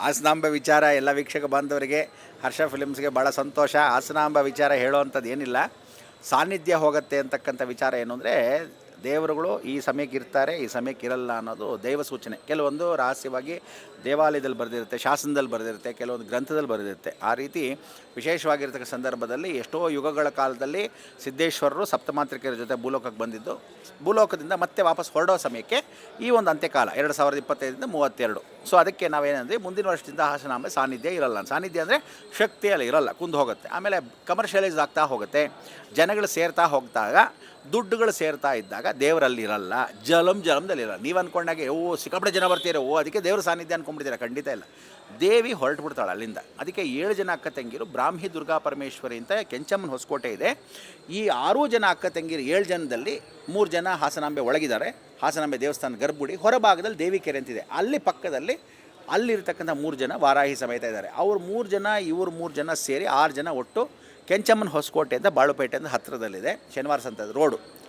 ಹಾಸನಾಂಬ ವಿಚಾರ ಎಲ್ಲ ವೀಕ್ಷಕ ಬಾಂಧವರಿಗೆ, ಹರ್ಷ ಫಿಲಿಮ್ಸ್ಗೆ ಭಾಳ ಸಂತೋಷ. ಹಾಸನಾಂಬ ವಿಚಾರ ಹೇಳೋವಂಥದ್ದು ಏನಿಲ್ಲ, ಸಾನ್ನಿಧ್ಯ ಹೋಗುತ್ತೆ ಅಂತಕ್ಕಂಥ ವಿಚಾರ ಏನು ಅಂದರೆ, ದೇವರುಗಳು ಈ ಸಮಯಕ್ಕೆ ಇರ್ತಾರೆ, ಈ ಸಮಯಕ್ಕೆ ಇರಲ್ಲ ಅನ್ನೋದು ದೈವ ಸೂಚನೆ. ಕೆಲವೊಂದು ರಹಸ್ಯವಾಗಿ ದೇವಾಲಯದಲ್ಲಿ ಬರೆದಿರುತ್ತೆ, ಶಾಸನದಲ್ಲಿ ಬರೆದಿರುತ್ತೆ, ಕೆಲವೊಂದು ಗ್ರಂಥದಲ್ಲಿ ಬರೆದಿರುತ್ತೆ. ಆ ರೀತಿ ವಿಶೇಷವಾಗಿರ್ತಕ್ಕ ಸಂದರ್ಭದಲ್ಲಿ ಎಷ್ಟೋ ಯುಗಗಳ ಕಾಲದಲ್ಲಿ ಸಿದ್ದೇಶ್ವರರು ಸಪ್ತಮಾತ್ರಿಕೆಯರ ಜೊತೆ ಭೂಲೋಕಕ್ಕೆ ಬಂದಿದ್ದು, ಭೂಲೋಕದಿಂದ ಮತ್ತೆ ವಾಪಸ್ ಹೊರಡೋ ಸಮಯಕ್ಕೆ ಈ ಒಂದು ಅಂತ್ಯಕಾಲ 2025ರಿಂದ 32. ಸೊ ಅದಕ್ಕೆ ನಾವೇನಂದರೆ ಮುಂದಿನ ವರ್ಷದಿಂದ ಹಾಸನಾಂಬೆ ಸಾನ್ನಿಧ್ಯ ಇರಲ್ಲ. ಸಾನ್ನಿಧ್ಯ ಅಂದರೆ ಶಕ್ತಿಯಲ್ಲಿ ಇರಲ್ಲ, ಕುಂದು ಹೋಗುತ್ತೆ. ಆಮೇಲೆ ಕಮರ್ಷಿಯಲೈಸ್ ಆಗ್ತಾ ಹೋಗುತ್ತೆ, ಜನಗಳು ಸೇರ್ತಾ ಹೋಗ್ದಾಗ, ದುಡ್ಡುಗಳು ಸೇರ್ತಾ ಇದ್ದಾಗ ದೇವರಲ್ಲಿ ಇರಲ್ಲ, ಜಲಮ್ದಲ್ಲಿರಲ್ಲ. ನೀವು ಅಂದ್ಕೊಂಡಾಗೆ ಸಿಕ್ಕಾಪಟ್ಟೆ ಜನ ಬರ್ತೀರ, ಅದಕ್ಕೆ ದೇವ್ರ ಸಾನ್ನಿಧ್ಯ ಅಂದ್ಕೊಂಡ್ಬಿಡ್ತೀರ. ಖಂಡಿತ ಇಲ್ಲ. ದೇವಿ ಹೊರಟುಬಿಡ್ತಾಳೆ ಅಲ್ಲಿಂದ. ಅದಕ್ಕೆ 7 ಜನ ಅಕ್ಕ ತಂಗಿರು, ಬ್ರಾಹ್ಮಿ ದುರ್ಗಾ ಪರಮೇಶ್ವರಿ ಅಂತ ಕೆಂಚಮ್ಮನ ಹೊಸಕೋಟೆ ಇದೆ. ಈ 6 ಜನ ಅಕ್ಕ ತಂಗಿರು 7 ಜನದಲ್ಲಿ 3 ಜನ ಹಾಸನಾಂಬೆ ಒಳಗಿದ್ದಾರೆ. ಹಾಸನಾಂಬೆ ದೇವಸ್ಥಾನ ಗರ್ಭಗುಡಿ ಹೊರಭಾಗದಲ್ಲಿ ದೇವಿ ಕೆರೆ ಅಂತಿದೆ. ಅಲ್ಲಿ ಪಕ್ಕದಲ್ಲಿ ಅಲ್ಲಿರ್ತಕ್ಕಂಥ 3 ಜನ ವಾರಾಹಿ ಸಮೇತ ಇದ್ದಾರೆ. ಅವ್ರು 3 ಜನ, ಇವ್ರು 3 ಜನ ಸೇರಿ 6 ಜನ ಒಟ್ಟು ಕೆಂಚಮ್ಮನ ಹೊಸಕೋಟೆ ಅಂತ ಬಾಳುಪೇಟೆಯಿಂದ ಹತ್ತಿರದಲ್ಲಿದೆ, ಶನಿವಾರ ಸಂತೆ ರೋಡು.